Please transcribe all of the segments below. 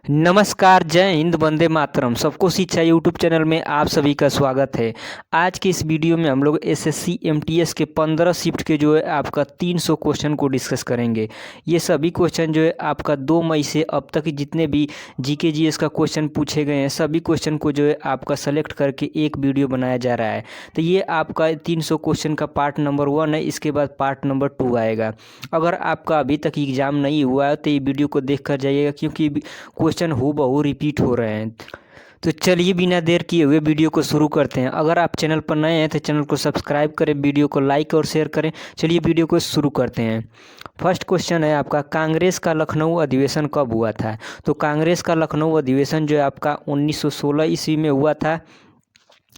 नमस्कार, जय हिंद, वंदे मातरम। सबको शिक्षा यूट्यूब चैनल में आप सभी का स्वागत है। आज की इस वीडियो में हम लोग एसएससी एमटीएस के 15 शिफ्ट के जो है आपका 300 क्वेश्चन को डिस्कस करेंगे। ये सभी क्वेश्चन जो है आपका 2 मई से अब तक जितने भी जीके जीएस का क्वेश्चन पूछे गए हैं सभी क्वेश्चन को जो है आपका सेलेक्ट करके एक वीडियो बनाया जा रहा है। तो ये आपका 300 क्वेश्चन का पार्ट नंबर 1 है। इसके बाद पार्ट नंबर 2 आएगा। अगर आपका अभी तक एग्ज़ाम नहीं हुआ है तो ये वीडियो को देख कर जाइएगा, क्योंकि क्वेश्चन हूबहू रिपीट हो रहे हैं। तो चलिए बिना देर किए हुए वीडियो को शुरू करते हैं। अगर आप चैनल पर नए हैं तो चैनल को सब्सक्राइब करें, वीडियो को लाइक और शेयर करें। चलिए वीडियो को शुरू करते हैं। फर्स्ट क्वेश्चन है आपका, कांग्रेस का लखनऊ अधिवेशन कब हुआ था? तो कांग्रेस का लखनऊ अधिवेशन जो है आपका 1916 ईस्वी में हुआ था।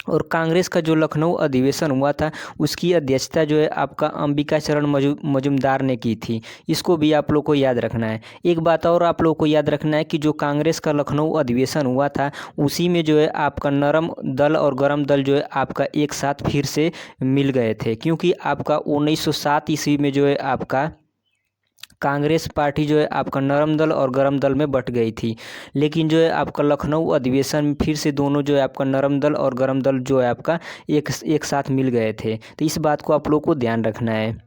और कांग्रेस का जो लखनऊ अधिवेशन हुआ था उसकी अध्यक्षता जो है आपका अंबिका चरण मजुमदार ने की थी। इसको भी आप लोग को याद रखना है। एक बात और आप लोग को याद रखना है कि जो कांग्रेस का लखनऊ अधिवेशन हुआ था उसी में जो है आपका नरम दल और गरम दल जो है आपका एक साथ फिर से मिल गए थे, क्योंकि आपका 1907 ईस्वी में जो है आपका कांग्रेस पार्टी जो है आपका नरम दल और गरम दल में बट गई थी। लेकिन जो है आपका लखनऊ अधिवेशन में फिर से दोनों जो है आपका नरम दल और गरम दल जो है आपका एक साथ मिल गए थे। तो इस बात को आप लोग को ध्यान रखना है।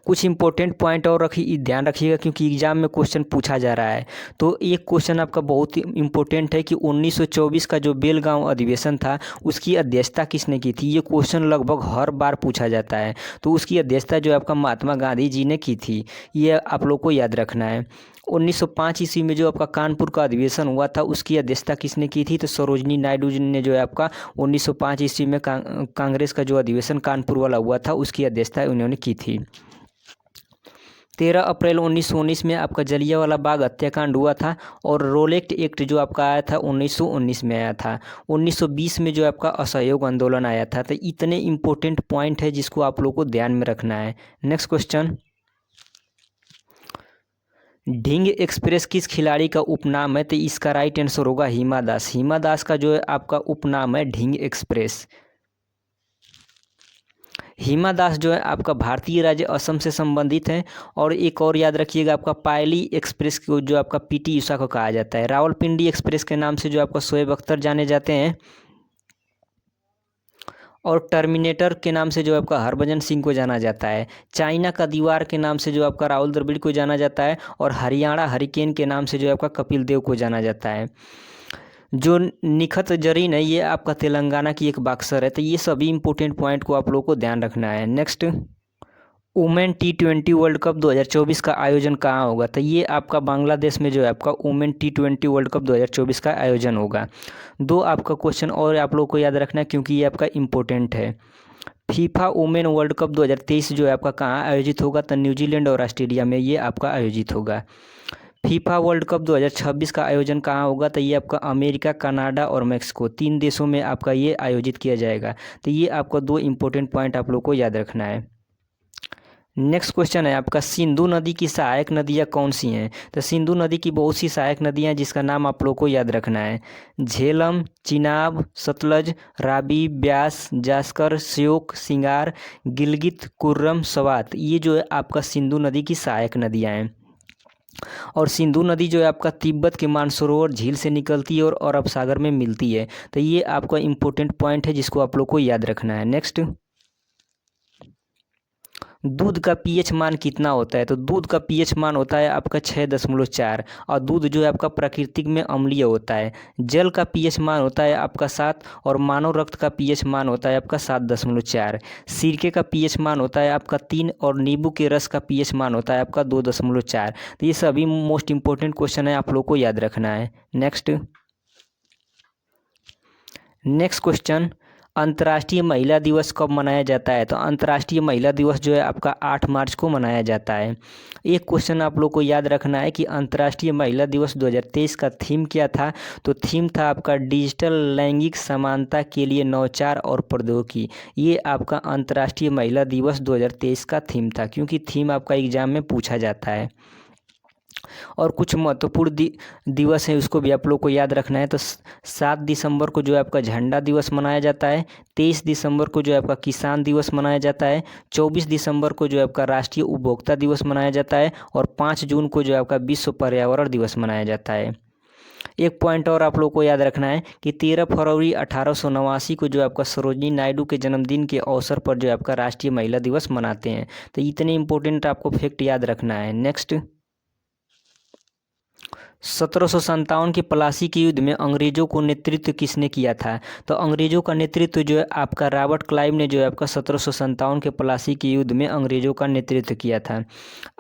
कुछ इंपॉर्टेंट पॉइंट और ध्यान रखिएगा, क्योंकि एग्जाम में क्वेश्चन पूछा जा रहा है। तो एक क्वेश्चन आपका बहुत ही इंपॉर्टेंट है कि 1924 का जो बेलगांव अधिवेशन था उसकी अध्यक्षता किसने की थी। ये क्वेश्चन लगभग हर बार पूछा जाता है। तो उसकी अध्यक्षता जो है आपका महात्मा गांधी जी ने की थी। ये आप लोग को याद रखना है। 1905 ईस्वी में जो आपका कानपुर का अधिवेशन हुआ था उसकी अध्यक्षता किसने की थी? तो सरोजनी नायडू जी ने जो है आपका 1905 ईस्वी में कांग्रेस का जो अधिवेशन कानपुर वाला हुआ था उसकी अध्यक्षता उन्होंने की थी। 13 अप्रैल 1919 में आपका जलियांवाला बाग हत्याकांड हुआ था। और रोलेक्ट एक्ट जो आपका आया था 1919 में आया था। 1920 में जो आपका असहयोग आंदोलन आया था। तो इतने इंपॉर्टेंट पॉइंट है जिसको आप लोग को ध्यान में रखना है। नेक्स्ट क्वेश्चन, ढींग एक्सप्रेस किस खिलाड़ी का उपनाम है? तो इसका राइट आंसर होगा हिमा दास। हिमा दास का जो है आपका उपनाम है ढींग एक्सप्रेस। हिमा दास जो है आपका भारतीय राज्य असम से संबंधित हैं। और एक और याद रखिएगा, आपका पायली एक्सप्रेस को जो आपका पीटी उषा को कहा जाता है। रावलपिंडी एक्सप्रेस के नाम से जो आपका शोएब अख्तर जाने जाते हैं। और टर्मिनेटर के नाम से जो आपका हरभजन सिंह को जाना जाता है। चाइना का दीवार के नाम से जो आपका राहुल द्रविड़ को जाना जाता है। और हरियाणा हरिकेन के नाम से जो आपका कपिल देव को जाना जाता है। जो निखत जरीन है ये आपका तेलंगाना की एक बॉक्सर है। तो ये सभी इंपॉर्टेंट पॉइंट को आप लोगों को ध्यान रखना है। Next, women T20 world cup 2024 का आयोजन कहाँ होगा? तो ये आपका बांग्लादेश में जो है आपका वुमेन T20 वर्ल्ड कप 2024 का आयोजन होगा। दो आपका क्वेश्चन और आप लोगों को याद रखना है, क्योंकि ये आपका इम्पोर्टेंट है। फीफा वुमेन वर्ल्ड कप 2023 जो है आपका कहाँ आयोजित होगा? तो न्यूजीलैंड और ऑस्ट्रेलिया में ये आपका आयोजित होगा। फीफा वर्ल्ड कप 2026 का आयोजन कहाँ होगा? तो ये आपका अमेरिका, कनाडा और मेक्सिको 3 देशों में आपका ये आयोजित किया जाएगा। तो ये आपका दो इंपॉर्टेंट पॉइंट आप लोग को याद रखना है। नेक्स्ट क्वेश्चन है आपका, सिंधु नदी की सहायक नदियाँ कौन सी हैं? तो सिंधु नदी की बहुत सी सहायक नदियाँ हैं जिसका नाम आप लोग को याद रखना है। झेलम, चिनाब, सतलज, रावी, ब्यास, जास्कर, श्योक, सिंगार, गिलगित, कुर्रम, स्वात, ये जो है आपका सिंधु नदी की सहायक नदियाँ हैं। और सिंधु नदी जो है आपका तिब्बत के मानसरोवर झील से निकलती है और अरब सागर में मिलती है। तो ये आपका इम्पोर्टेंट पॉइंट है जिसको आप लोग को याद रखना है। नेक्स्ट, दूध का पीएच मान कितना होता है? तो दूध का पीएच मान होता है आपका 6.4। और दूध जो है आपका प्राकृतिक में अम्लीय होता है। जल का पीएच मान होता है आपका 7। और मानव रक्त का पीएच मान होता है आपका 7.4। सिरके का पीएच मान होता है आपका 3। और नींबू के रस का पीएच मान होता है आपका 2.4। तो ये सभी मोस्ट इंपॉर्टेंट क्वेश्चन है, आप लोग को याद रखना है। नेक्स्ट क्वेश्चन, अंतर्राष्ट्रीय महिला दिवस कब मनाया जाता है? तो अंतर्राष्ट्रीय महिला दिवस जो है आपका 8 मार्च को मनाया जाता है। एक क्वेश्चन आप लोग को याद रखना है कि अंतर्राष्ट्रीय महिला दिवस 2023 का थीम क्या था? तो थीम था आपका डिजिटल लैंगिक समानता के लिए नवाचार और प्रौद्योगिकी। ये आपका अंतर्राष्ट्रीय महिला दिवस 2023 का थीम था, क्योंकि थीम आपका एग्जाम में पूछा जाता है। और कुछ महत्वपूर्ण दिवस हैं, उसको भी आप लोग को याद रखना है। तो 7 दिसंबर को जो है आपका झंडा दिवस मनाया जाता है। 23 दिसंबर को जो है आपका किसान दिवस मनाया जाता है। 24 दिसंबर को जो है आपका राष्ट्रीय उपभोक्ता दिवस मनाया जाता है। और 5 जून को जो है आपका विश्व पर्यावरण दिवस मनाया जाता है। एक पॉइंट और आप लोग को याद रखना है कि 13 फरवरी 1889 को जो आपका सरोजिनी नायडू के जन्मदिन के अवसर पर जो आपका राष्ट्रीय महिला दिवस मनाते हैं। तो इतने इंपॉर्टेंट आपको फैक्ट याद रखना है। नेक्स्ट, 1757 के प्लासी के युद्ध में अंग्रेजों को नेतृत्व किसने किया था? तो अंग्रेजों का नेतृत्व जो है आपका रॉबर्ट क्लाइव ने जो है आपका 1757 के प्लासी के युद्ध में अंग्रेजों का नेतृत्व किया था।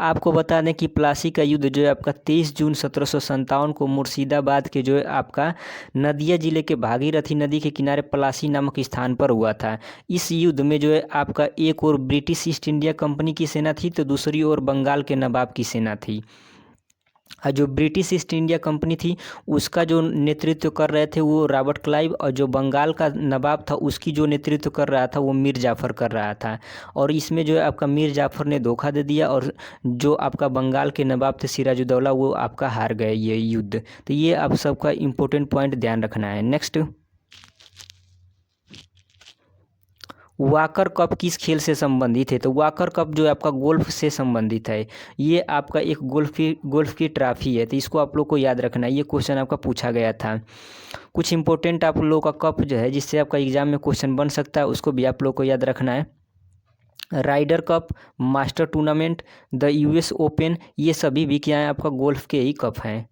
आपको बता दें कि प्लासी का युद्ध जो है आपका 23 जून 1757 को मुर्शिदाबाद के जो है आपका नदिया जिले के भागीरथी नदी के किनारे प्लासी नामक स्थान पर हुआ था। इस युद्ध में जो है आपका एक ओर ब्रिटिश ईस्ट इंडिया कंपनी की सेना थी, तो दूसरी ओर बंगाल के नवाब की सेना थी। जो ब्रिटिश ईस्ट इंडिया कंपनी थी उसका जो नेतृत्व कर रहे थे वो रॉबर्ट क्लाइव, और जो बंगाल का नवाब था उसकी जो नेतृत्व कर रहा था वो मीर जाफ़र कर रहा था। और इसमें जो है आपका मीर जाफ़र ने धोखा दे दिया, और जो आपका बंगाल के नवाब थे सिराजुद्दौला वो आपका हार गए ये युद्ध। तो ये आप सबका इम्पोर्टेंट पॉइंट ध्यान रखना है। नेक्स्ट, वाकर कप किस खेल से संबंधित है? तो वाकर कप जो है आपका गोल्फ से संबंधित है। ये आपका एक गोल्फ की ट्रॉफी है, तो इसको आप लोग को याद रखना है। ये क्वेश्चन आपका पूछा गया था। कुछ इंपॉर्टेंट आप लोग का कप जो है जिससे आपका एग्जाम में क्वेश्चन बन सकता है, उसको भी आप लोग को याद रखना है। Ryder cup, master tournament, the US open, ये सभी भी क्या है आपका गोल्फ के ही कप हैं।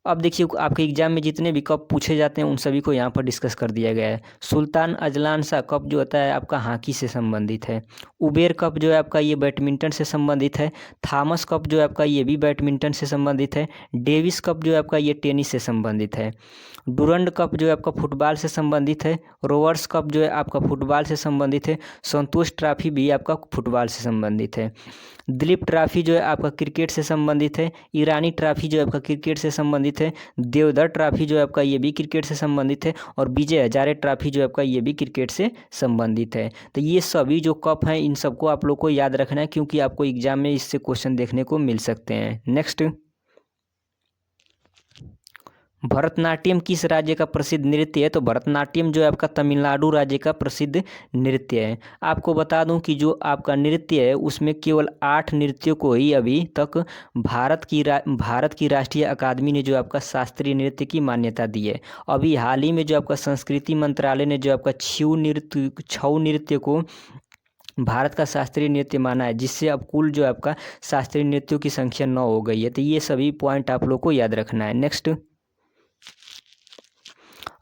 अब देखिए आपके एग्जाम में जितने भी कप पूछे जाते हैं उन सभी को यहाँ पर डिस्कस कर दिया गया है। सुल्तान अजलान शाह कप जो होता है आपका हॉकी से संबंधित है। उबेर कप जो है आपका ये बैडमिंटन से संबंधित है। थॉमस कप जो है आपका ये भी बैडमिंटन से संबंधित है। डेविस कप जो है आपका ये टेनिस से संबंधित है। डुरंड कप जो है आपका फुटबॉल से संबंधित है। रोवर्स कप जो है आपका फुटबॉल से संबंधित है। संतोष ट्रॉफी भी आपका फुटबॉल से संबंधित है। दिलीप ट्रॉफी जो है आपका क्रिकेट से संबंधित है। ईरानी ट्रॉफी जो है आपका क्रिकेट से संबंधित है। देवधर ट्रॉफी जो है आपका ये भी क्रिकेट से संबंधित है। और विजय हजारे ट्रॉफी जो है आपका ये भी क्रिकेट से संबंधित है। तो ये सभी जो कप हैं इन सबको आप लोग को याद रखना है, क्योंकि आपको एग्जाम में इससे क्वेश्चन देखने को मिल सकते हैं। नेक्स्ट, भरतनाट्यम किस राज्य का प्रसिद्ध नृत्य है? तो भरतनाट्यम जो है आपका तमिलनाडु राज्य का प्रसिद्ध नृत्य है। आपको बता दूं कि जो आपका नृत्य है उसमें केवल 8 नृत्यों को ही अभी तक भारत की राष्ट्रीय अकादमी ने जो आपका शास्त्रीय नृत्य की मान्यता दी है। अभी हाल ही में जो आपका संस्कृति मंत्रालय ने जो आपका छऊ नृत्य को भारत का शास्त्रीय नृत्य माना है, जिससे अब कुल जो आपका शास्त्रीय नृत्यों की संख्या 9 हो गई है। तो ये सभी पॉइंट आप लोग को याद रखना है। नेक्स्ट,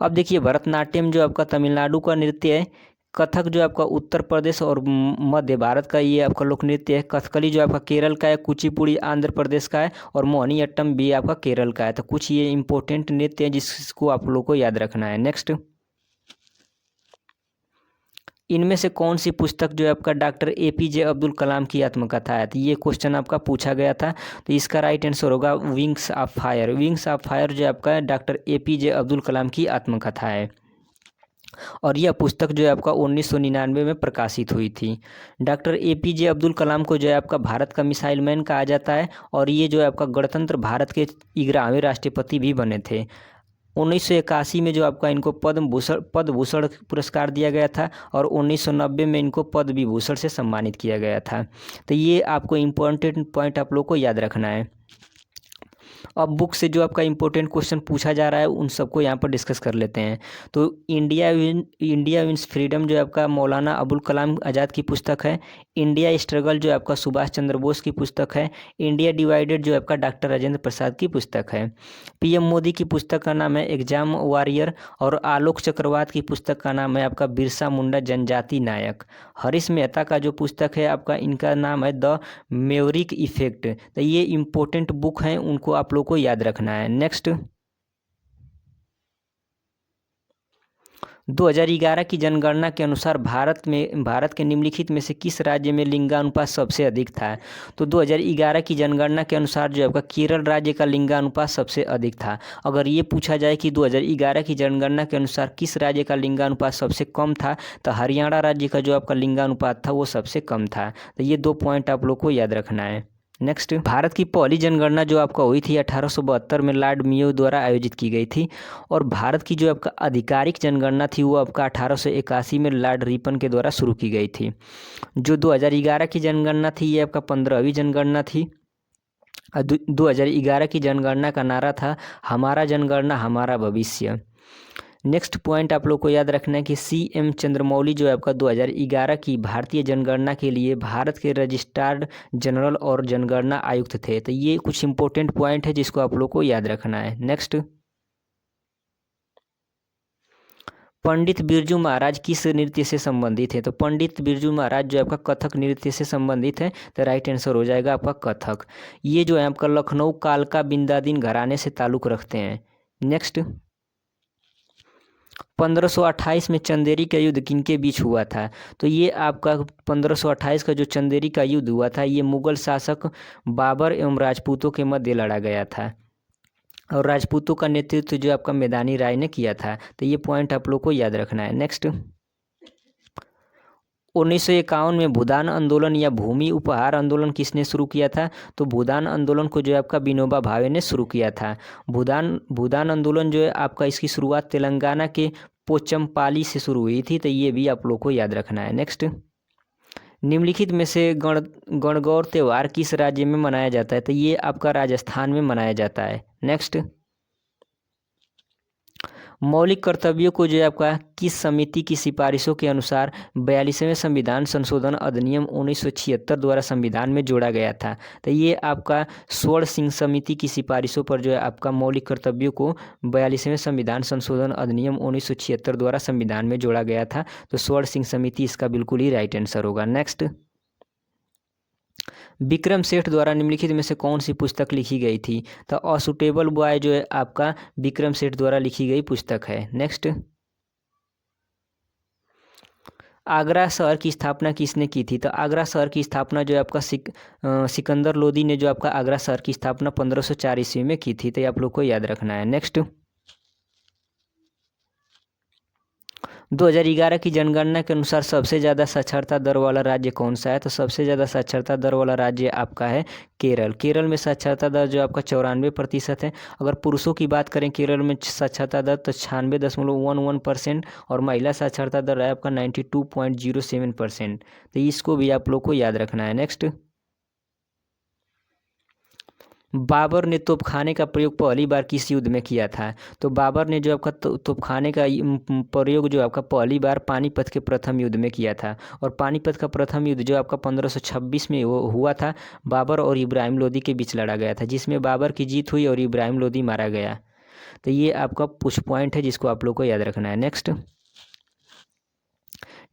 अब देखिए भरतनाट्यम जो आपका तमिलनाडु का नृत्य है। कथक जो आपका उत्तर प्रदेश और मध्य भारत का ये आपका लोक नृत्य है। कथकली जो आपका केरल का है। कुचिपुड़ी आंध्र प्रदेश का है। और मोहिनीअट्टम भी आपका केरल का है। तो कुछ ये इंपॉर्टेंट नृत्य है जिसको आप लोग को याद रखना है। नेक्स्ट, इनमें से कौन सी पुस्तक जो है आपका डॉक्टर APJ अब्दुल कलाम की आत्मकथा है? तो ये क्वेश्चन आपका पूछा गया था। तो इसका राइट आंसर होगा wings of fire. Wings of fire जो आपका डॉक्टर APJ अब्दुल कलाम की आत्मकथा है। और यह पुस्तक जो है आपका 1999 में प्रकाशित हुई थी। डॉक्टर APJ अब्दुल कलाम को जो है आपका भारत का मिसाइल मैन कहा जाता है। और ये जो है आपका गणतंत्र भारत के 11वें राष्ट्रपति भी बने थे। 1981 में जो आपका इनको पद्म भूषण पुरस्कार दिया गया था। और 1990 में इनको पद्म विभूषण से सम्मानित किया गया था। तो ये आपको इम्पोर्टेंट पॉइंट आप लोग को याद रखना है। अब बुक से जो आपका इंपॉर्टेंट क्वेश्चन पूछा जा रहा है उन सबको यहाँ पर डिस्कस कर लेते हैं। तो इंडिया विंस फ्रीडम जो है आपका मौलाना अबुल कलाम आज़ाद की पुस्तक है। इंडिया स्ट्रगल जो है आपका सुभाष चंद्र बोस की पुस्तक है। इंडिया डिवाइडेड जो है आपका डॉक्टर राजेंद्र प्रसाद की पुस्तक है। PM मोदी की पुस्तक का नाम है एग्जाम वॉरियर। और आलोक चक्रवात की पुस्तक का नाम है आपका बिरसा मुंडा जनजाति नायक। हरीश मेहता का जो पुस्तक है आपका इनका नाम है द मेवरिक इफेक्ट। तो ये इम्पोर्टेंट बुक हैं, उनको आप लोग को याद रखना है। नेक्स्ट, 2011 की जनगणना के अनुसार भारत के निम्नलिखित में से किस राज्य में लिंगानुपात सबसे अधिक था? तो 2011 की जनगणना के अनुसार जो आपका केरल राज्य का लिंगानुपात सबसे अधिक था। अगर ये पूछा जाए कि 2011 की जनगणना के अनुसार किस राज्य का लिंगानुपात सबसे कम था, तो हरियाणा राज्य का जो आपका लिंगानुपात था वो सबसे कम था। तो ये 2 पॉइंट आप लोग को याद रखना है। नेक्स्ट, भारत की पहली जनगणना जो आपका हुई थी 1872 में लॉर्ड मेयो द्वारा आयोजित की गई थी। और भारत की जो आपका आधिकारिक जनगणना थी वो आपका 1881 में लॉर्ड रिपन के द्वारा शुरू की गई थी। जो 2011 की जनगणना थी ये आपका 15वीं जनगणना थी। 2011 की जनगणना का नारा था हमारा जनगणना हमारा भविष्य। नेक्स्ट पॉइंट आप लोग को याद रखना है कि CM चंद्रमौली जो है आपका 2011 की भारतीय जनगणना के लिए भारत के रजिस्ट्रार जनरल और जनगणना आयुक्त थे। तो ये कुछ इंपॉर्टेंट पॉइंट है जिसको आप लोग को याद रखना है। नेक्स्ट, पंडित बिरजू महाराज किस नृत्य से संबंधित है? तो पंडित बिरजू महाराज जो आपका कथक नृत्य से संबंधित है। तो राइट आंसर हो जाएगा आपका कथक। ये जो है आपका लखनऊ कालका बिंदादीन घराने से ताल्लुक रखते हैं। नेक्स्ट, 1528 में चंदेरी का युद्ध किनके बीच हुआ था? तो ये आपका 1528 का जो चंदेरी का युद्ध हुआ था ये मुगल शासक बाबर एवं राजपूतों के मध्य लड़ा गया था। और राजपूतों का नेतृत्व जो आपका मैदानी राय ने किया था। तो ये पॉइंट आप लोग को याद रखना है। नेक्स्ट, 1951 में भूदान आंदोलन या भूमि उपहार आंदोलन किसने शुरू किया था? तो भूदान आंदोलन को जो है आपका विनोबा भावे ने शुरू किया था। भूदान आंदोलन जो है आपका इसकी शुरुआत तेलंगाना के पोचमपाली से शुरू हुई थी। तो ये भी आप लोग को याद रखना है। नेक्स्ट, निम्नलिखित में से गणगौर त्यौहार किस राज्य में मनाया जाता है? तो ये आपका राजस्थान में मनाया जाता है। नेक्स्ट, मौलिक कर्तव्यों को जो है आपका किस समिति की सिफारिशों के अनुसार 42वें संविधान संशोधन अधिनियम 1976 द्वारा संविधान में जोड़ा गया था? तो ये आपका स्वर्ण सिंह समिति की सिफारिशों पर जो है आपका मौलिक कर्तव्यों को 42वें संविधान संशोधन अधिनियम 1976 द्वारा संविधान में जोड़ा गया था। तो स्वर्ण सिंह समिति इसका बिल्कुल ही राइट आंसर होगा। नेक्स्ट, विक्रम सेठ द्वारा निम्नलिखित में से कौन सी पुस्तक लिखी गई थी? तो अ सूटेबल बॉय जो है आपका विक्रम सेठ द्वारा लिखी गई पुस्तक है। नेक्स्ट, आगरा शहर की स्थापना किसने की थी? तो आगरा शहर की स्थापना जो है आपका सिकंदर लोदी ने जो आपका आगरा शहर की स्थापना 1504 ईस्वी में की थी। तो ये आप लोग को याद रखना है। नेक्स्ट, 2011 की जनगणना के अनुसार सबसे ज़्यादा साक्षरता दर वाला राज्य कौन सा है? तो सबसे ज़्यादा साक्षरता दर वाला राज्य आपका है केरल। केरल में साक्षरता दर जो आपका 94% है। अगर पुरुषों की बात करें केरल में साक्षरता दर तो 96.11% और महिला साक्षरता दर है आपका 92.07%। तो इसको भी आप लोग को याद रखना है। नेक्स्ट, बाबर ने तोपखाने का प्रयोग पहली बार किस युद्ध में किया था? तो बाबर ने जो आपका तोपखाने का प्रयोग जो आपका पहली बार पानीपत के प्रथम युद्ध में किया था। और पानीपत का प्रथम युद्ध जो आपका 1526 में हुआ था, बाबर और इब्राहिम लोदी के बीच लड़ा गया था, जिसमें बाबर की जीत हुई और इब्राहिम लोदी मारा गया। तो ये आपका कुछ पॉइंट है जिसको आप लोग को याद रखना है। नेक्स्ट,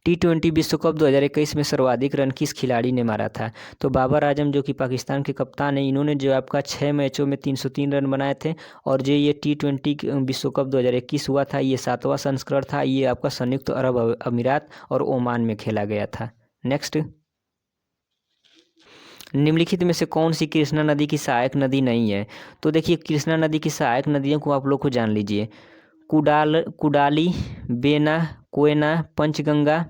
T20 विश्व कप 2021 में सर्वाधिक रन किस खिलाड़ी ने मारा था? तो बाबर आजम जो कि पाकिस्तान के कप्तान हैं, इन्होंने जो आपका 6 मैचों में 303 रन बनाए थे। और जो ये T20 विश्व कप 2021 हुआ था ये 7वां संस्करण था। ये आपका संयुक्त अरब अमीरात और ओमान में खेला गया था। नेक्स्ट, निम्नलिखित में से कौन सी कृष्णा नदी की सहायक नदी नहीं है? तो देखिए कृष्णा नदी की सहायक नदियों को आप लोग को जान लीजिए। कुडाली, बेना, कोयना, पंचगंगा,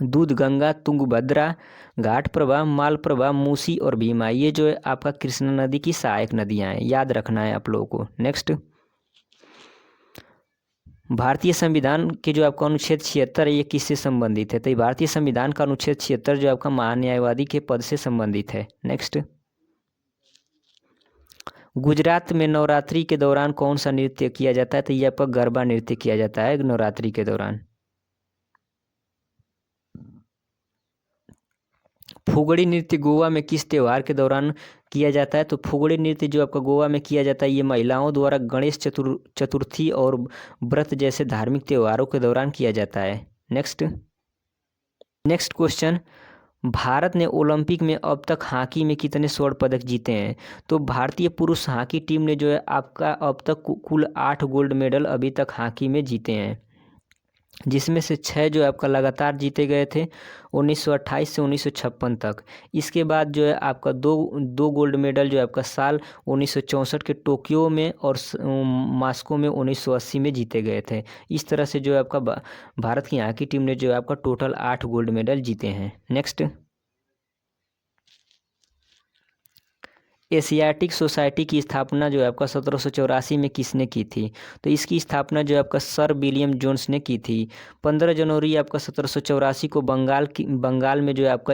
दूधगंगा, तुंगभद्रा, घाटप्रभा, मालप्रभा, मूसी और भीमा। ये जो है आपका कृष्णा नदी की सहायक नदियां हैं, याद रखना है आप लोगों को। नेक्स्ट, भारतीय संविधान के जो आपका अनुच्छेद 76 है ये किससे संबंधित है? तो ये भारतीय संविधान का अनुच्छेद 76 जो आपका महान्यायवादी के पद से संबंधित है। नेक्स्ट, गुजरात में नवरात्रि के दौरान कौन सा नृत्य किया जाता है? तो ये आपका गरबा नृत्य किया जाता है नवरात्रि के दौरान। फुगड़ी नृत्य गोवा में किस त्योहार के दौरान किया जाता है? तो फुगड़ी नृत्य जो आपका गोवा में किया जाता है ये महिलाओं द्वारा गणेश चतुर्थी और व्रत जैसे धार्मिक त्योहारों के दौरान किया जाता है। नेक्स्ट क्वेश्चन, भारत ने ओलंपिक में अब तक हॉकी में कितने स्वर्ण पदक जीते हैं? तो भारतीय पुरुष हॉकी टीम ने जो है आपका अब तक कुल 8 गोल्ड मेडल अभी तक हॉकी में जीते हैं, जिसमें से 6 जो आपका लगातार जीते गए थे 1928 से 1956 तक। इसके बाद जो है आपका दो गोल्ड मेडल जो है आपका साल 1964 के टोक्यो में और मॉस्को में 1980 में जीते गए थे। इस तरह से जो है आपका भारत की हॉकी टीम ने जो है आपका टोटल 8 गोल्ड मेडल जीते हैं। नेक्स्ट, एशियाटिक सोसाइटी की स्थापना जो है आपका 1784 में किसने की थी? तो इसकी स्थापना जो है आपका सर विलियम जोन्स ने की थी। 15 जनवरी आपका 1784 को बंगाल में जो है आपका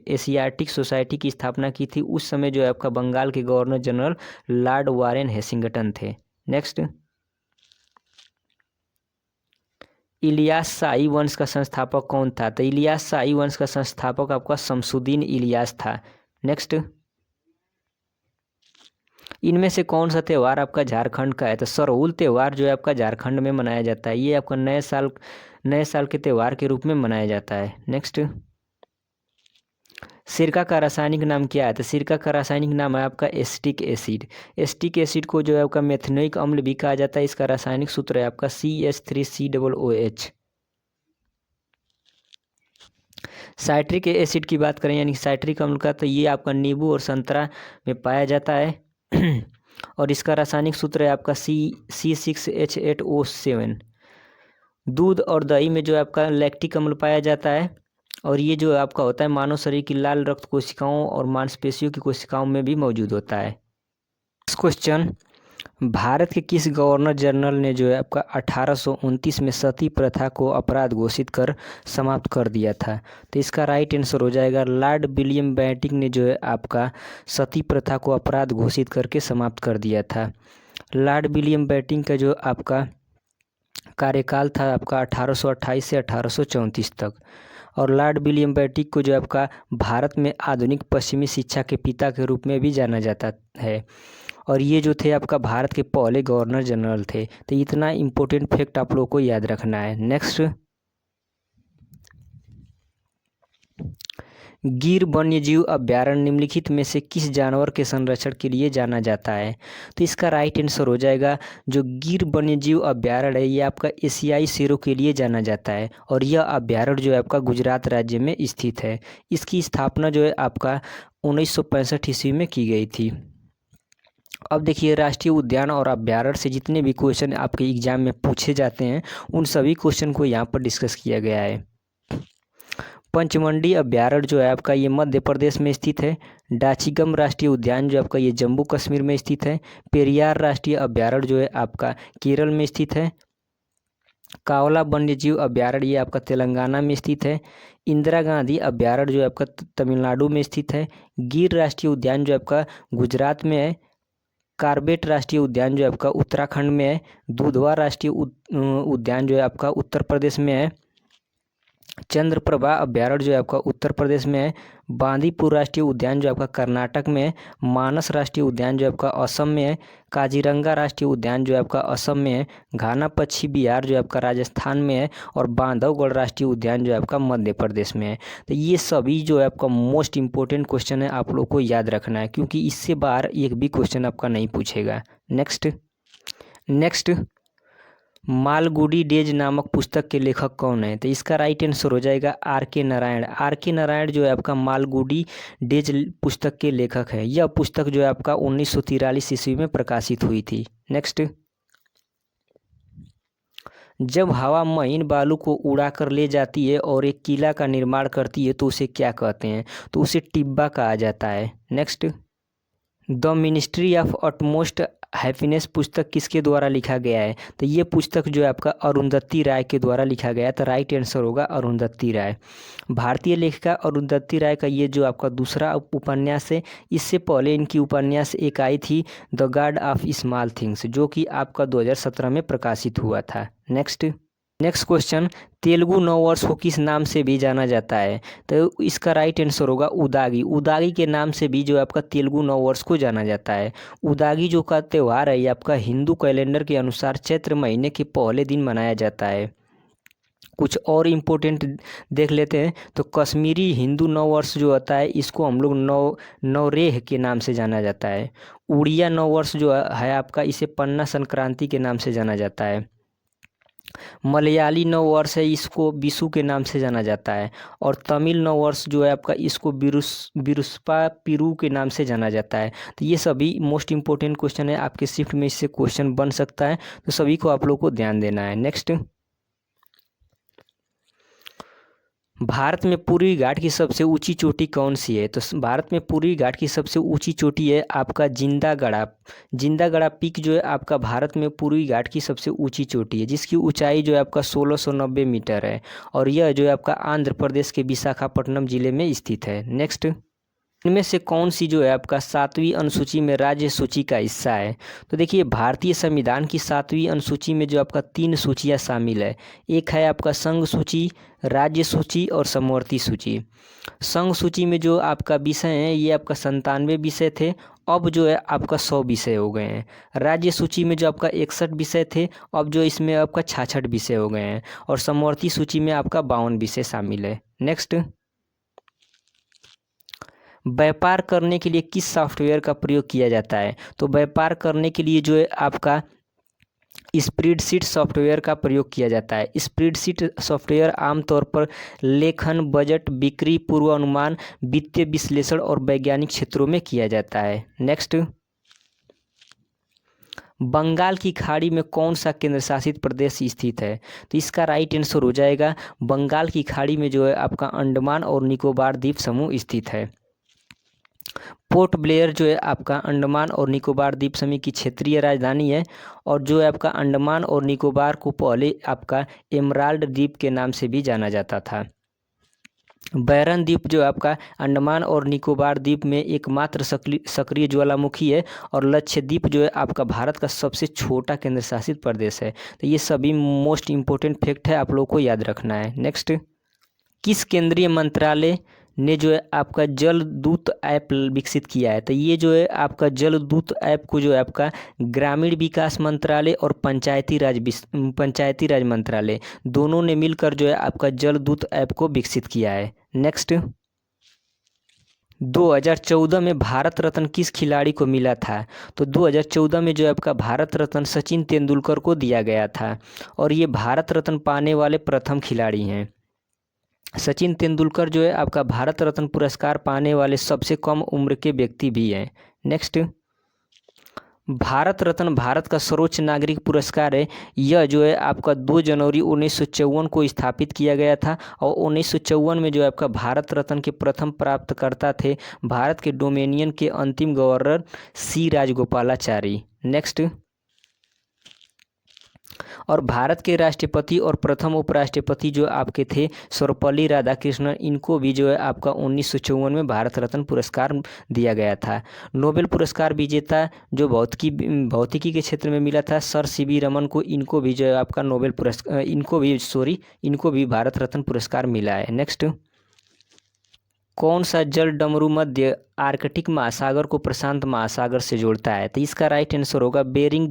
एशियाटिक सोसाइटी की स्थापना की थी। उस समय जो है आपका बंगाल के गवर्नर जनरल लॉर्ड वारेन हेसिंगटन थे। नेक्स्ट, इलियास शाही वंश का संस्थापक कौन था? तो इलियास शाही वंश का संस्थापक आपका शमसुद्दीन इलियास था। नेक्स्ट, इनमें से कौन सा त्यौहार आपका झारखंड का है? तो सरहुल त्यौहार जो है आपका झारखंड में मनाया जाता है। ये आपका नए साल के त्यौहार के रूप में मनाया जाता है। नेक्स्ट, सिरका का रासायनिक नाम क्या है? तो सिरका का रासायनिक नाम है आपका एसिटिक एसिड। एसिटिक एसिड को जो है आपका मेथनोइक अम्ल भी कहा जाता है। इसका रासायनिक सूत्र है आपका CH3COOH। साइट्रिक एसिड की बात करें यानी साइट्रिक अम्ल का, तो ये आपका नींबू और संतरा में पाया जाता है और इसका रासायनिक सूत्र है आपका C6H8O7। दूध और दही में जो आपका लैक्टिक अम्ल पाया जाता है और ये जो आपका होता है मानव शरीर की लाल रक्त कोशिकाओं और मांसपेशियों की कोशिकाओं में भी मौजूद होता है। क्वेश्चन, भारत के किस गवर्नर जनरल ने जो है आपका 1829 में सती प्रथा को अपराध घोषित कर समाप्त कर दिया था? तो इसका राइट आंसर हो जाएगा लॉर्ड विलियम बेंटिंक ने जो है आपका सती प्रथा को अपराध घोषित करके समाप्त कर दिया था। लॉर्ड विलियम बेंटिंक का जो आपका कार्यकाल था आपका 1828 से 1834 तक और लॉर्ड विलियम बेंटिक को जो आपका भारत में आधुनिक पश्चिमी शिक्षा के पिता के रूप में भी जाना जाता है और ये जो थे आपका भारत के पहले गवर्नर जनरल थे। तो इतना इम्पोर्टेंट फैक्ट आप लोगों को याद रखना है। नेक्स्ट, गिर वन्यजीव अभ्यारण्य निम्नलिखित में से किस जानवर के संरक्षण के लिए जाना जाता है? तो इसका राइट आंसर हो जाएगा जो गिर वन्यजीव अभ्यारण्य है ये आपका एशियाई शेरों के लिए जाना जाता है और यह अभ्यारण्य जो है आपका गुजरात राज्य में स्थित है। इसकी स्थापना जो है आपका 1965 ईस्वी में की गई थी। अब देखिए राष्ट्रीय उद्यान और अभ्यारण्य से जितने भी क्वेश्चन आपके एग्जाम में पूछे जाते हैं उन सभी क्वेश्चन को यहाँ पर डिस्कस किया गया है। पंचमंडी अभ्यारण्य जो है आपका ये मध्य प्रदेश में स्थित है। डाचीगम राष्ट्रीय उद्यान जो आपका ये जम्मू कश्मीर में स्थित है। पेरियार राष्ट्रीय अभ्यारण्य जो है आपका केरल में स्थित है। कावला वन्यजीव अभ्यारण्य ये आपका तेलंगाना में स्थित है। इंदिरा गांधी अभ्यारण्य जो है आपका तमिलनाडु में स्थित है। गिर राष्ट्रीय उद्यान जो आपका गुजरात में है। कार्बेट राष्ट्रीय उद्यान जो है आपका उत्तराखंड में है। दुधवा राष्ट्रीय उद्यान जो है आपका उत्तर प्रदेश में है। चंद्रप्रभा अभ्यारण्य जो है आपका उत्तर प्रदेश में है। बांदीपुर राष्ट्रीय उद्यान जो आपका कर्नाटक में है। मानस राष्ट्रीय उद्यान जो आपका असम में है। काजीरंगा राष्ट्रीय उद्यान जो आपका असम में है। घाना पक्षी विहार जो आपका राजस्थान में है और बांधवगढ़ राष्ट्रीय उद्यान जो आपका मध्य प्रदेश में है। तो ये सभी जो है आपका मोस्ट इंपॉर्टेंट क्वेश्चन है, आप लोग को याद रखना है क्योंकि इससे बाहर एक भी क्वेश्चन आपका नहीं पूछेगा। नेक्स्ट, मालगुडी डेज नामक पुस्तक के लेखक कौन है? तो इसका राइट आंसर हो जाएगा R.K. नारायण। R.K. नारायण जो है आपका मालगुडी डेज पुस्तक के लेखक है। यह पुस्तक जो है आपका 1943 ईस्वी में प्रकाशित हुई थी। नेक्स्ट, जब हवा महीन बालू को उड़ा कर ले जाती है और एक किला का निर्माण करती है तो उसे क्या कहते हैं? तो उसे टिब्बा कहा जाता है। Next, the ministry of utmost happiness पुस्तक किसके द्वारा लिखा गया है? तो ये पुस्तक जो है आपका अरुंधति राय के द्वारा लिखा गया है। तो राइट आंसर होगा अरुंधति राय। भारतीय लेखिका अरुंधति राय का ये जो आपका दूसरा उपन्यास है। इससे पहले इनकी उपन्यास एक आई थी the God of small things जो कि आपका 2017 में प्रकाशित हुआ था। नेक्स्ट क्वेश्चन, तेलुगु नववर्ष को किस नाम से भी जाना जाता है? तो इसका राइट आंसर होगा उदागी। उदागी के नाम से भी जो आपका तेलुगु नववर्ष को जाना जाता है। उदागी जो का त्यौहार है ये आपका हिंदू कैलेंडर के अनुसार चैत्र महीने के पहले दिन मनाया जाता है। कुछ और इम्पोर्टेंट देख लेते हैं तो कश्मीरी हिंदू नववर्ष जो होता है इसको हम लोग नवरेह के नाम से जाना जाता है। उड़िया नववर्ष जो है आपका इसे पन्ना संक्रांति के नाम से जाना जाता है। मलयाली नववर्ष है इसको विशु के नाम से जाना जाता है और तमिल नववर्ष जो है आपका इसको विरुस्पा पिरू के नाम से जाना जाता है। तो ये सभी मोस्ट इंपॉर्टेंट क्वेश्चन है, आपके शिफ्ट में इससे क्वेश्चन बन सकता है तो सभी को आप लोग को ध्यान देना है। नेक्स्ट, भारत में पूर्वी घाट की सबसे ऊंची चोटी कौन सी है? तो भारत में पूर्वी घाट की सबसे ऊंची चोटी है आपका जिंदागढ़ा। जिंदागढ़ा पीक जो है आपका भारत में पूर्वी घाट की सबसे ऊंची चोटी है, जिसकी ऊंचाई जो है आपका 1690 मीटर है, और यह जो है आपका आंध्र प्रदेश के विशाखापट्टनम जिले में स्थित है। नेक्स्ट, इनमें से कौन सी जो है आपका 7वीं अनुसूची में राज्य सूची का हिस्सा है? तो देखिए, भारतीय संविधान की 7वीं अनुसूची में जो आपका 3 सूचियाँ शामिल है। एक है आपका संघ सूची, राज्य सूची और समवर्ती सूची। संघ सूची में जो आपका विषय है ये आपका 97 विषय थे, अब जो है आपका 100 विषय हो गए हैं। राज्य सूची में जो आपका 61 विषय थे, अब जो इसमें आपका 66 विषय हो गए हैं, और समवर्ती सूची में आपका 52 विषय शामिल है। नेक्स्ट, व्यापार करने के लिए किस सॉफ्टवेयर का प्रयोग किया जाता है? तो व्यापार करने के लिए जो है आपका स्प्रेडशीट सॉफ्टवेयर का प्रयोग किया जाता है। स्प्रेडशीट सॉफ्टवेयर आमतौर पर लेखन, बजट, बिक्री पूर्वानुमान, वित्तीय विश्लेषण और वैज्ञानिक क्षेत्रों में किया जाता है। नेक्स्ट, बंगाल की खाड़ी में कौन सा केंद्र शासित प्रदेश स्थित है? तो इसका राइट आंसर हो जाएगा, बंगाल की खाड़ी में जो है आपका अंडमान और निकोबार द्वीप समूह स्थित है। पोर्ट ब्लेयर जो है आपका अंडमान और निकोबार द्वीप समूह की क्षेत्रीय राजधानी है, और जो है आपका अंडमान और निकोबार को पहले आपका एमराल्ड द्वीप के नाम से भी जाना जाता था। बैरन द्वीप जो आपका अंडमान और निकोबार द्वीप में एकमात्र सक्रिय ज्वालामुखी है, और लक्षद्वीप जो है आपका भारत का सबसे छोटा केंद्र शासित प्रदेश है। तो ये सभी मोस्ट इम्पोर्टेंट फैक्ट है, आप लोगों को याद रखना है। नेक्स्ट, किस केंद्रीय मंत्रालय ने जो है आपका जल दूत ऐप विकसित किया है? तो ये जो है आपका जल दूत ऐप को जो है आपका ग्रामीण विकास मंत्रालय और पंचायती राज मंत्रालय दोनों ने मिलकर जो है आपका जल दूत ऐप को विकसित किया है। नेक्स्ट, 2014 में भारत रत्न किस खिलाड़ी को मिला था? तो 2014 में जो है आपका भारत रत्न सचिन तेंदुलकर को दिया गया था, और ये भारत रत्न पाने वाले प्रथम खिलाड़ी हैं। सचिन तेंदुलकर जो है आपका भारत रत्न पुरस्कार पाने वाले सबसे कम उम्र के व्यक्ति भी हैं। नेक्स्ट, भारत रत्न भारत का सर्वोच्च नागरिक पुरस्कार है। यह जो है आपका 2 जनवरी 1954 को स्थापित किया गया था, और 1954 में जो है आपका भारत रत्न के प्रथम प्राप्तकर्ता थे भारत के डोमिनियन के अंतिम गवर्नर सी राजगोपालाचारी। नेक्स्ट, और भारत के राष्ट्रपति और प्रथम उपराष्ट्रपति जो आपके थे सर्वपल्ली राधाकृष्णन, इनको भी जो है आपका 1954 में भारत रत्न पुरस्कार दिया गया था। नोबेल पुरस्कार विजेता जो भौतिकी के क्षेत्र में मिला था सर सीवी रमन को, इनको भी जो है आपका नोबेल पुरस्कार इनको भी भारत रत्न पुरस्कार मिला है। नेक्स्ट, कौन सा जल डमरू मध्य आर्कटिक महासागर को प्रशांत महासागर से जोड़ता है? तो इसका राइट आंसर होगा बेरिंग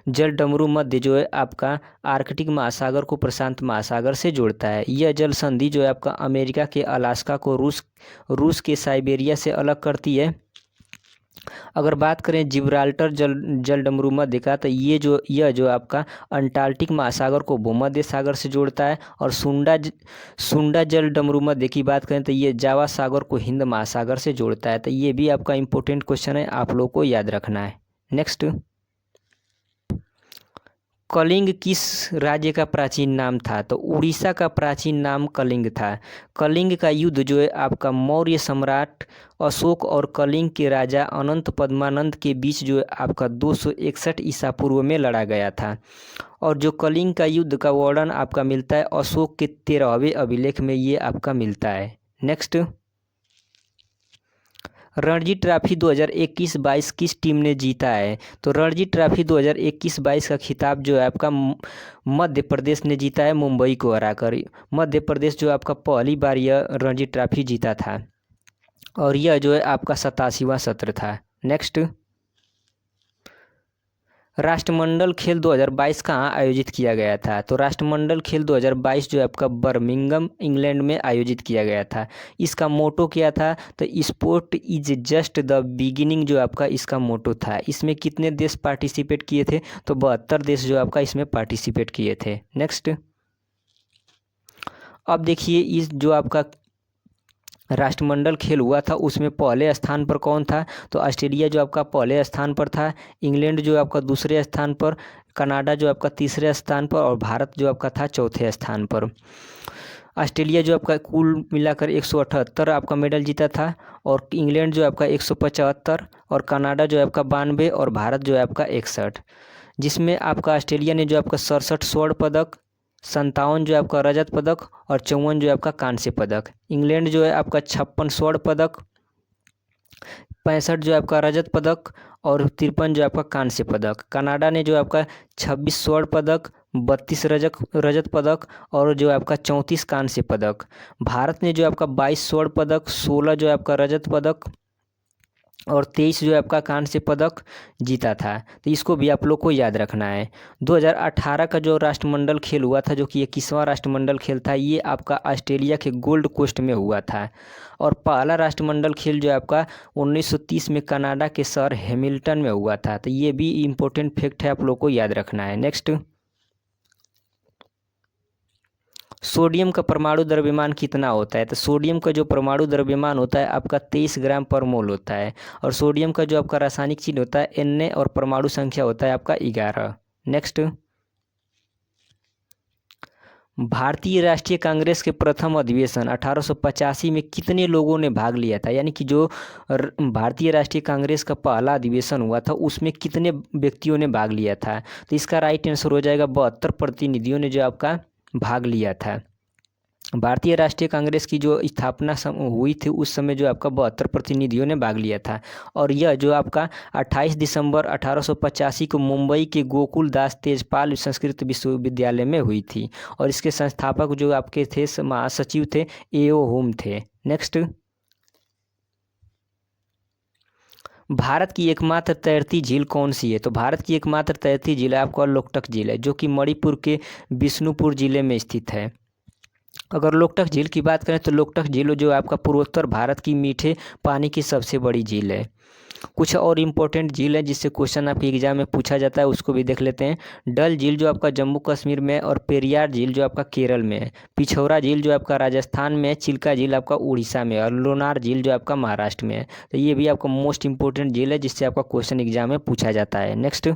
जल डमरू मध्य जो है आपका आर्कटिक महासागर को प्रशांत महासागर से जोड़ता है। यह जल संधि जो है आपका अमेरिका के अलास्का को रूस के साइबेरिया से अलग करती है। अगर बात करें जिब्राल्टर जल डमरू मध्य का, तो यह जो आपका अंटार्कटिक महासागर को भूमध्य सागर से जोड़ता है, और सुंडा जल डमरू मध्य की बात करें तो ये जावा सागर को हिंद महासागर से जोड़ता है। तो ये भी आपका इंपॉर्टेंट क्वेश्चन है, आप लोग को याद रखना है। नेक्स्ट, कलिंग किस राज्य का प्राचीन नाम था? तो उड़ीसा का प्राचीन नाम कलिंग था। कलिंग का युद्ध जो है आपका मौर्य सम्राट अशोक और कलिंग के राजा अनंत पद्मानंद के बीच जो है आपका 261 ईसा पूर्व में लड़ा गया था, और जो कलिंग का युद्ध का वर्णन आपका मिलता है अशोक के 13वें अभिलेख में ये आपका मिलता है। नेक्स्ट, रणजी ट्रॉफी 2021-22 किस टीम ने जीता है? तो रणजी ट्रॉफी 2021-22 का खिताब जो है आपका मध्य प्रदेश ने जीता है मुंबई को हराकर। मध्य प्रदेश जो आपका पहली बार यह रणजी ट्रॉफी जीता था, और यह जो है आपका 87वां सत्र था। नेक्स्ट, राष्ट्रमंडल खेल 2022 कहाँ आयोजित किया गया था? तो राष्ट्रमंडल खेल 2022 जो आपका बर्मिंघम इंग्लैंड में आयोजित किया गया था। इसका मोटो क्या था? तो sport is just the beginning जो आपका इसका मोटो था। इसमें कितने देश पार्टिसिपेट किए थे? तो 72 देश जो आपका इसमें पार्टिसिपेट किए थे। नेक्स्ट, अब देखिए इस जो आपका राष्ट्रमंडल खेल हुआ था उसमें पहले स्थान पर कौन था? तो ऑस्ट्रेलिया जो आपका पहले स्थान पर था, इंग्लैंड जो आपका दूसरे स्थान पर, कनाडा जो आपका तीसरे स्थान पर, और भारत जो आपका था चौथे स्थान पर। ऑस्ट्रेलिया जो आपका कुल मिलाकर 178 आपका मेडल जीता था, और इंग्लैंड जो है आपका 175, और कनाडा जो है आपका 92, और भारत जो है आपका 61, जिसमें आपका ऑस्ट्रेलिया ने जो आपका 67 स्वर्ण पदक, 57 जो है आपका रजत पदक, और 54 जो है आपका कांस्य पदक। इंग्लैंड जो है आपका 56 स्वर्ण पदक, 65 जो है आपका रजत पदक, और 53 जो है आपका कांस्य पदक। कनाडा ने जो है आपका 26 स्वर्ण पदक, 32 रजत पदक, और जो है आपका 34 कांस्य पदक। भारत ने जो आपका 22 स्वर्ण पदक, 16 जो है आपका रजत पदक, और 23 जो है आपका कांस्य पदक जीता था। तो इसको भी आप लोग को याद रखना है। 2018 का जो राष्ट्रमंडल खेल हुआ था, जो कि 21वां राष्ट्रमंडल खेल था, ये आपका ऑस्ट्रेलिया के गोल्ड कोस्ट में हुआ था। और पहला राष्ट्रमंडल खेल जो है आपका 1930 में कनाडा के शहर हैमिल्टन में हुआ था। तो ये भी इम्पोर्टेंट फैक्ट है, आप लोग को याद रखना है। नेक्स्ट, सोडियम का परमाणु द्रव्यमान कितना होता है? तो सोडियम का जो परमाणु द्रव्यमान होता है आपका 23 ग्राम पर मोल होता है। और सोडियम का जो आपका रासायनिक चिन्ह होता है Na, और परमाणु संख्या होता है आपका 11। नेक्स्ट, भारतीय राष्ट्रीय कांग्रेस के प्रथम अधिवेशन 1885 में कितने लोगों ने भाग लिया था? यानी कि जो भारतीय राष्ट्रीय कांग्रेस का पहला अधिवेशन हुआ था, उसमें कितने व्यक्तियों ने भाग लिया था? तो इसका राइट आंसर हो जाएगा 72 प्रतिनिधियों ने जो आपका भाग लिया था। भारतीय राष्ट्रीय कांग्रेस की जो स्थापना हुई थी, उस समय जो आपका 72 प्रतिनिधियों ने भाग लिया था। और यह जो आपका 28 दिसंबर 1885 को मुंबई के गोकुल दास तेजपाल संस्कृत विश्वविद्यालय में हुई थी। और इसके संस्थापक जो आपके थे, महासचिव थे, A.O. होम थे। नेक्स्ट, भारत की एकमात्र तैरती झील कौन सी है? तो भारत की एकमात्र तैरती झील आपका लोकटक झील है, जो कि मणिपुर के बिष्णुपुर जिले में स्थित है। अगर लोकटक झील की बात करें तो लोकटक झील जो आपका पूर्वोत्तर भारत की मीठे पानी की सबसे बड़ी झील है। कुछ और इम्पोर्टेंट झील है जिससे क्वेश्चन आपके एग्जाम में पूछा जाता है, उसको भी देख लेते हैं। डल झील जो आपका जम्मू कश्मीर में है, और पेरियार झील जो आपका केरल में है। पिछौरा झील जो आपका राजस्थान में है। चिल्का झील आपका उड़ीसा में है। और लोनार झील जो आपका महाराष्ट्र में है। तो ये भी आपका मोस्ट इंपॉर्टेंट झील है जिससे आपका क्वेश्चन एग्जाम में पूछा जाता है। नेक्स्ट,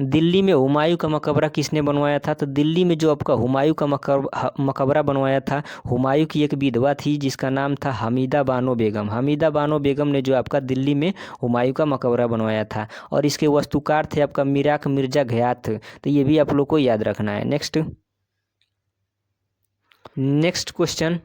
दिल्ली में हुमायूं का मकबरा किसने बनवाया था? तो दिल्ली में जो आपका हुमायूं का मकबरा बनवाया था, हुमायूं की एक विधवा थी जिसका नाम था हमीदा बानो बेगम। हमीदा बानो बेगम ने जो आपका दिल्ली में हुमायूं का मकबरा बनवाया था। और इसके वास्तुकार थे आपका मिराक मिर्जा घयात। तो ये भी आप लोग को याद रखना है। नेक्स्ट क्वेश्चन,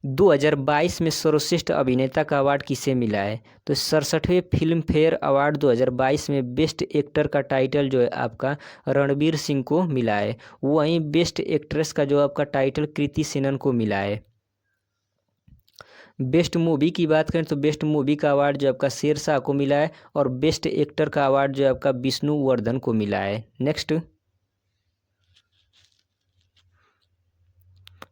2022 में सर्वश्रेष्ठ अभिनेता का अवार्ड किसे मिला है? तो 67वें फिल्म फेयर अवार्ड 2022 में बेस्ट एक्टर का टाइटल जो है आपका रणवीर सिंह को मिला है। वहीं बेस्ट एक्ट्रेस का जो आपका टाइटल कृति सेनन को मिला है। बेस्ट मूवी की बात करें तो बेस्ट मूवी का अवार्ड जो आपका शेरशाह को मिला है। और बेस्ट एक्टर का अवार्ड जो आपका विष्णुवर्धन को मिला है। नेक्स्ट,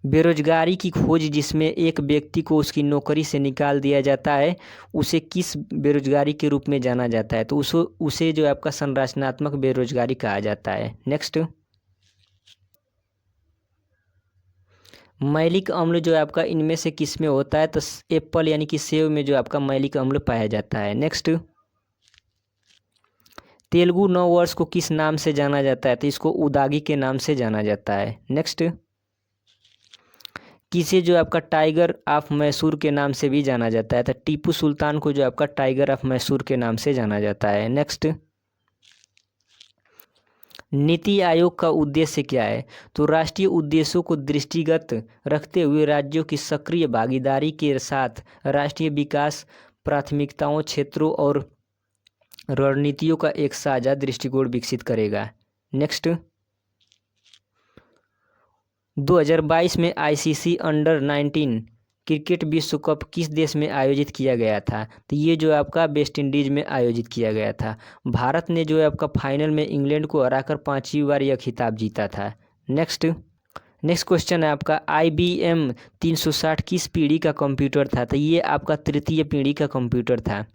बेरोजगारी की खोज जिसमें एक व्यक्ति को उसकी नौकरी से निकाल दिया जाता है, उसे किस बेरोजगारी के रूप में जाना जाता है? तो उसे जो आपका संरचनात्मक बेरोजगारी कहा जाता है। नेक्स्ट, मैलिक अम्ल जो आपका इनमें से किस में होता है? तो एप्पल यानी कि सेब में जो आपका मैलिक अम्ल पाया जाता है। नेक्स्ट, तेलुगु नव वर्ष को किस नाम से जाना जाता है? तो इसको उदागी के नाम से जाना जाता है। नेक्स्ट, किसे जो आपका टाइगर ऑफ मैसूर के नाम से भी जाना जाता है? तो टीपू सुल्तान को जो आपका टाइगर ऑफ मैसूर के नाम से जाना जाता है। नेक्स्ट, नीति आयोग का उद्देश्य क्या है? तो राष्ट्रीय उद्देश्यों को दृष्टिगत रखते हुए राज्यों की सक्रिय भागीदारी के साथ राष्ट्रीय विकास प्राथमिकताओं, क्षेत्रों और रणनीतियों का एक साझा दृष्टिकोण विकसित करेगा। नेक्स्ट, 2022 में ICC अंडर-19 क्रिकेट विश्व कप किस देश में आयोजित किया गया था? तो ये जो आपका वेस्ट इंडीज़ में आयोजित किया गया था। भारत ने जो है आपका फाइनल में इंग्लैंड को हराकर 5वीं बार यह खिताब जीता था। नेक्स्ट क्वेश्चन है आपका, IBM 360 किस पीढ़ी का कंप्यूटर था? तो ये आपका तृतीय पीढ़ी का कंप्यूटर था।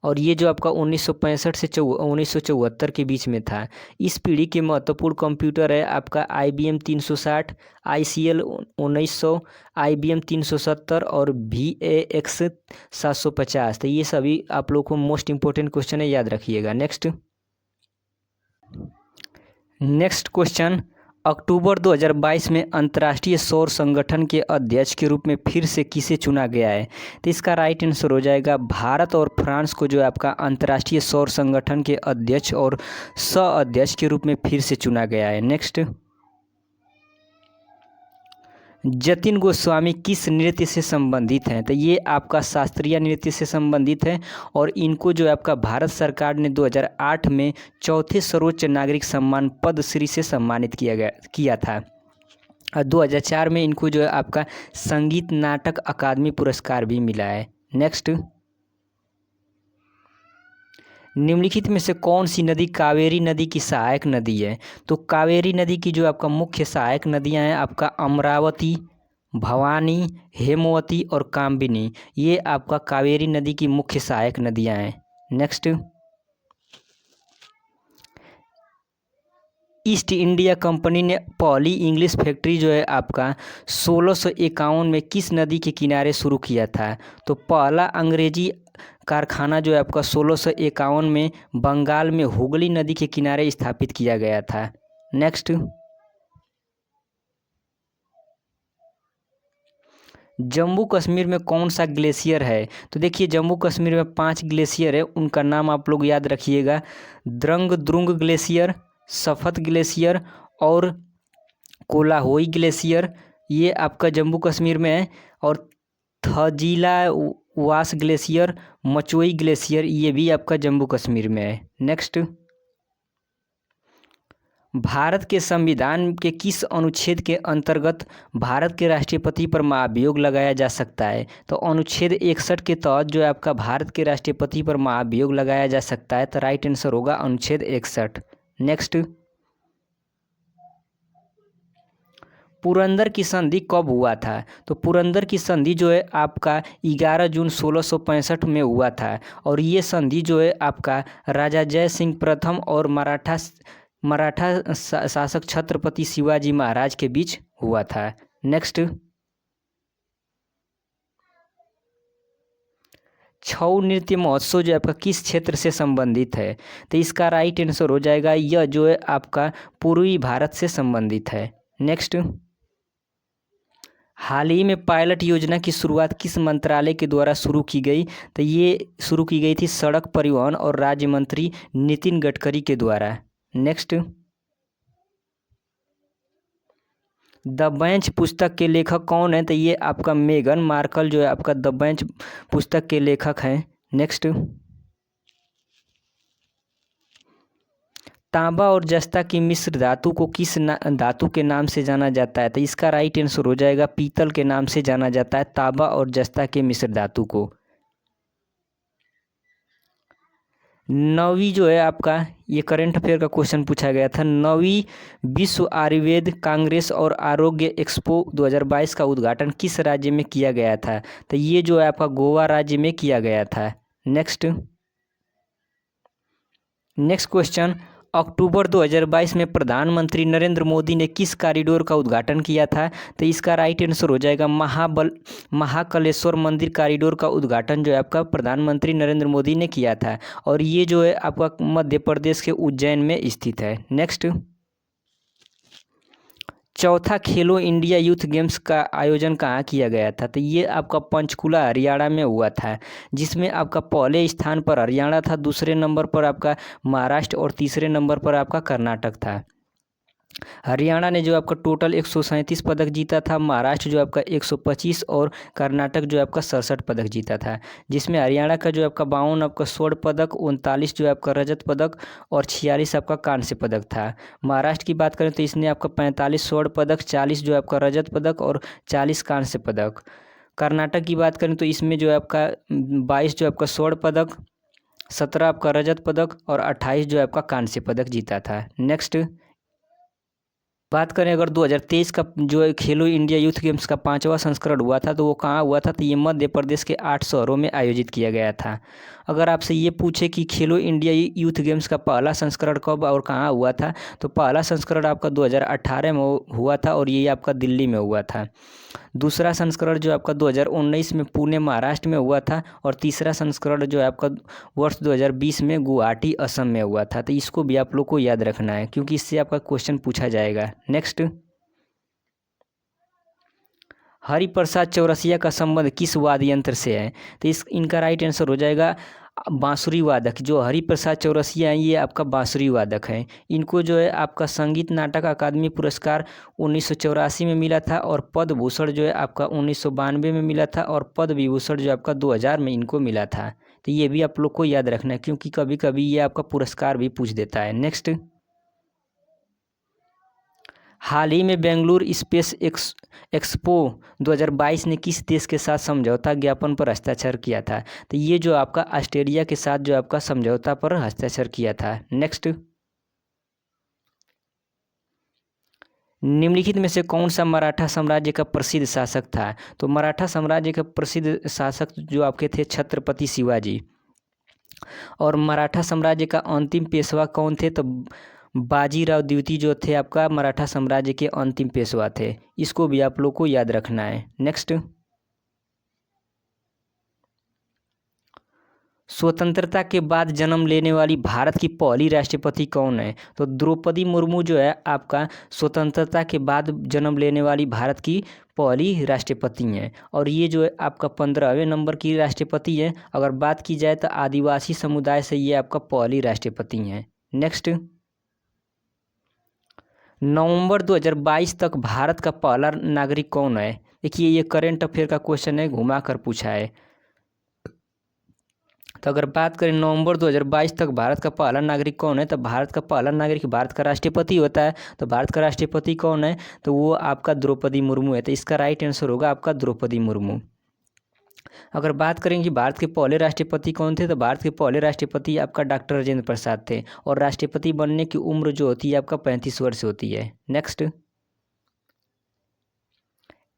और ये जो आपका 1965 से 1974 के बीच में था। इस पीढ़ी के महत्वपूर्ण कंप्यूटर है आपका IBM 360, ICL 1900, IBM 370 और VAX 750। तो ये सभी आप लोग को मोस्ट इंपॉर्टेंट क्वेश्चन है, याद रखिएगा। नेक्स्ट क्वेश्चन, अक्टूबर 2022 में अंतर्राष्ट्रीय सौर संगठन के अध्यक्ष के रूप में फिर से किसे चुना गया है? तो इसका राइट आंसर हो जाएगा भारत और फ्रांस को जो है आपका अंतर्राष्ट्रीय सौर संगठन के अध्यक्ष और सह अध्यक्ष के रूप में फिर से चुना गया है। नेक्स्ट, जतिन गोस्वामी किस नृत्य से संबंधित हैं? तो ये आपका शास्त्रीय नृत्य से संबंधित है और इनको जो है आपका भारत सरकार ने 2008 में चौथे सर्वोच्च नागरिक सम्मान पद्मश्री से सम्मानित किया था। और 2004 में इनको जो है आपका संगीत नाटक अकादमी पुरस्कार भी मिला है। नेक्स्ट, निम्नलिखित में से कौन सी नदी कावेरी नदी की सहायक नदी है? तो कावेरी नदी की जो आपका मुख्य सहायक नदियां हैं आपका अमरावती, भवानी, हेमवती और कामबिनी, ये आपका कावेरी नदी की मुख्य सहायक नदियां हैं। नेक्स्ट, ईस्ट इंडिया कंपनी ने पहली इंग्लिश फैक्ट्री जो है आपका 1651 में किस नदी के किनारे शुरू किया था? तो पहला अंग्रेजी कारखाना जो है आपका 1651 में बंगाल में हुगली नदी के किनारे स्थापित किया गया था। नेक्स्ट, जम्मू कश्मीर में कौन सा ग्लेशियर है? तो देखिए जम्मू कश्मीर में 5 ग्लेशियर है, उनका नाम आप लोग याद रखिएगा। द्रंग द्रुंग ग्लेशियर, सफत ग्लेशियर और कोलाहोई ग्लेशियर, ये आपका जम्मू कश्मीर में है। और थजीला वास ग्लेशियर, मचोई ग्लेशियर, ये भी आपका जम्मू कश्मीर में है। नेक्स्ट, भारत के संविधान के किस अनुच्छेद के अंतर्गत भारत के राष्ट्रपति पर महाभियोग लगाया जा सकता है? तो अनुच्छेद 61 के तहत जो है आपका भारत के राष्ट्रपति पर महाभियोग लगाया जा सकता है। तो राइट आंसर होगा अनुच्छेद 61। नेक्स्ट, पुरंदर की संधि कब हुआ था? तो पुरंदर की संधि जो है आपका 11 जून 1665 में हुआ था और ये संधि जो है आपका राजा जय सिंह प्रथम और मराठा शासक छत्रपति शिवाजी महाराज के बीच हुआ था। नेक्स्ट, छऊ नृत्य महोत्सव जो आपका किस क्षेत्र से संबंधित है? तो इसका राइट आंसर हो जाएगा यह जो है आपका पूर्वी भारत से संबंधित है। नेक्स्ट, हाल ही में पायलट योजना की शुरुआत किस मंत्रालय के द्वारा शुरू की गई? तो ये शुरू की गई थी सड़क परिवहन और राज्य मंत्री नितिन गडकरी के द्वारा। नेक्स्ट, द बेंच पुस्तक के लेखक कौन है? तो ये आपका मेगन मार्कल जो है आपका द बेंच पुस्तक के लेखक हैं। नेक्स्ट, तांबा और जस्ता की मिश्र धातु को किस धातु के नाम से जाना जाता है? तो इसका राइट आंसर हो जाएगा पीतल के नाम से जाना जाता है तांबा और जस्ता के मिश्र धातु को। नौवीं जो है आपका ये करंट अफेयर का क्वेश्चन पूछा गया था, नौवीं विश्व आयुर्वेद कांग्रेस और आरोग्य एक्सपो 2022 का उद्घाटन किस राज्य में किया गया था? तो ये जो है आपका गोवा राज्य में किया गया था। नेक्स्ट क्वेश्चन, अक्टूबर 2022 में प्रधानमंत्री नरेंद्र मोदी ने किस कॉरिडोर का उद्घाटन किया था? तो इसका राइट आंसर हो जाएगा महाकालेश्वर मंदिर कॉरिडोर का उद्घाटन जो है आपका प्रधानमंत्री नरेंद्र मोदी ने किया था और ये जो है आपका मध्य प्रदेश के उज्जैन में स्थित है। नेक्स्ट, चौथा खेलो इंडिया यूथ गेम्स का आयोजन कहाँ किया गया था? तो ये आपका पंचकुला हरियाणा में हुआ था, जिसमें आपका पहले स्थान पर हरियाणा था, दूसरे नंबर पर आपका महाराष्ट्र और तीसरे नंबर पर आपका कर्नाटक था। हरियाणा ने जो आपका टोटल 137 पदक जीता था, महाराष्ट्र जो आपका 125 और कर्नाटक जो आपका 67 पदक जीता था, जिसमें हरियाणा का जो आपका 52 आपका स्वर्ण पदक, 39 जो आपका रजत पदक और 46 आपका कांस्य पदक था। महाराष्ट्र की बात करें तो इसने आपका 45 स्वर्ण पदक, 40 जो आपका रजत पदक और 40 कांस्य पदक। कर्नाटक की बात करें तो इसमें जो आपका 22 जो आपका स्वर्ण पदक, 17 आपका रजत पदक और 28 जो आपका कांस्य पदक जीता था। नेक्स्ट बात करें अगर 2023 का जो खेलो इंडिया यूथ गेम्स का 5वां संस्करण हुआ था तो वो कहाँ हुआ था? तो ये मध्य प्रदेश के 8 शहरों में आयोजित किया गया था। अगर आपसे ये पूछे कि खेलो इंडिया यूथ गेम्स का पहला संस्करण कब और कहाँ हुआ था, तो पहला संस्करण आपका 2018 में हुआ था और ये आपका दिल्ली में हुआ था। दूसरा संस्करण जो आपका 2019 में पुणे महाराष्ट्र में हुआ था, और तीसरा संस्करण जो है आपका वर्ष 2020 में गुवाहाटी असम में हुआ था। तो इसको भी आप लोग को याद रखना है क्योंकि इससे आपका क्वेश्चन पूछा जाएगा। नेक्स्ट, हरिप्रसाद चौरसिया का संबंध किस वाद्य यंत्र से है? तो इनका राइट आंसर हो जाएगा बांसुरी वादक। जो हरिप्रसाद चौरसिया हैं ये आपका बांसुरी वादक हैं। इनको जो है आपका संगीत नाटक अकादमी पुरस्कार 1984 में मिला था, और पद्म भूषण जो है आपका 1992 में मिला था, और पद्म विभूषण जो आपका 2000 में इनको मिला था। तो ये भी आप लोग को याद रखना है क्योंकि कभी कभी ये आपका पुरस्कार भी पूछ देता है। नेक्स्ट, हाल ही में बेंगलुरु स्पेस एक्सपो 2022 ने किस देश के साथ समझौता ज्ञापन पर हस्ताक्षर किया था? तो ये जो आपका ऑस्ट्रेलिया के साथ जो आपका समझौता पर हस्ताक्षर किया था। नेक्स्ट, निम्नलिखित में से कौन सा मराठा साम्राज्य का प्रसिद्ध शासक था? तो मराठा साम्राज्य का प्रसिद्ध शासक जो आपके थे छत्रपति शिवाजी। और मराठा साम्राज्य का अंतिम पेशवा कौन थे? तो बाजीराव द्वितीय जो थे आपका मराठा साम्राज्य के अंतिम पेशवा थे। इसको भी आप लोग को याद रखना है। नेक्स्ट, स्वतंत्रता के बाद जन्म लेने वाली भारत की पहली राष्ट्रपति कौन है? तो द्रौपदी मुर्मू जो है आपका स्वतंत्रता के बाद जन्म लेने वाली भारत की पहली राष्ट्रपति हैं, और ये जो है आपका 15वें नंबर की राष्ट्रपति है। अगर बात की जाए तो आदिवासी समुदाय से ये आपका पहली राष्ट्रपति हैं। नेक्स्ट, नवंबर 2022 तक भारत का पहला नागरिक कौन है? देखिए ये करंट अफेयर का क्वेश्चन है, घुमा कर पूछा है। तो अगर बात करें नवंबर 2022 तक भारत का पहला नागरिक कौन है, तो भारत का पहला नागरिक भारत का राष्ट्रपति होता है। तो भारत का राष्ट्रपति कौन है? तो वो आपका द्रौपदी मुर्मू है। तो इसका राइट आंसर होगा आपका द्रौपदी मुर्मू। अगर बात करें कि भारत के पहले राष्ट्रपति कौन थे, तो भारत के पहले राष्ट्रपति आपका डॉक्टर राजेंद्र प्रसाद थे, और राष्ट्रपति बनने की उम्र जो होती है आपका 35 वर्ष होती है। नेक्स्ट,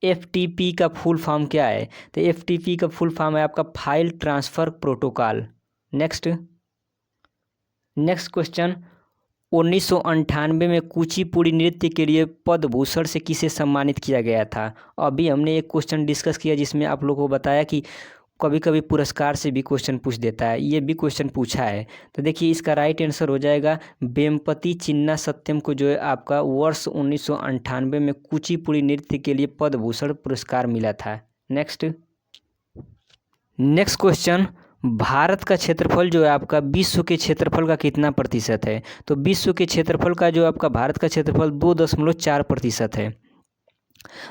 FTP का फुल फॉर्म क्या है? तो FTP का फुल फॉर्म है आपका file transfer protocol. Next question, 1998 में कुचिपुड़ी नृत्य के लिए पद्म भूषण से किसे सम्मानित किया गया था? अभी हमने एक क्वेश्चन डिस्कस किया जिसमें आप लोगों को बताया कि कभी कभी पुरस्कार से भी क्वेश्चन पूछ देता है, ये भी क्वेश्चन पूछा है। तो देखिए इसका राइट आंसर हो जाएगा वेम्पति चिन्ना सत्यम को जो है आपका वर्ष 1998 में कुचिपुड़ी नृत्य के लिए पद्म भूषण पुरस्कार मिला था। नेक्स्ट क्वेश्चन, भारत का क्षेत्रफल जो है आपका विश्व के क्षेत्रफल का कितना प्रतिशत है? तो विश्व के क्षेत्रफल का जो आपका भारत का क्षेत्रफल 2.4% है।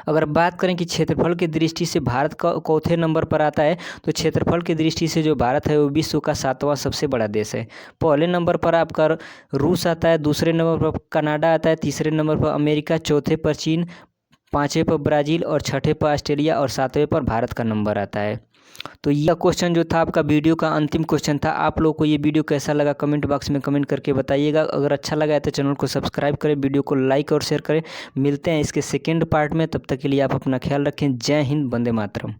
अगर बात करें कि क्षेत्रफल की दृष्टि से भारत का चौथे नंबर पर आता है, तो क्षेत्रफल की दृष्टि से जो भारत है वो विश्व का 7वां सबसे बड़ा देश है। पहले नंबर पर आपका रूस आता है, दूसरे नंबर पर कनाडा आता है, तीसरे नंबर पर अमेरिका, चौथे पर चीन, पाँचवें पर ब्राज़ील, और छठे पर ऑस्ट्रेलिया, और सातवें पर भारत का नंबर आता है। तो यह क्वेश्चन जो था आपका वीडियो का अंतिम क्वेश्चन था। आप लोगों को ये वीडियो कैसा लगा कमेंट बॉक्स में कमेंट करके बताइएगा। अगर अच्छा लगा है तो चैनल को सब्सक्राइब करें, वीडियो को लाइक और शेयर करें। मिलते हैं इसके सेकेंड पार्ट में, तब तक के लिए आप अपना ख्याल रखें। जय हिंद, वंदे मातरम।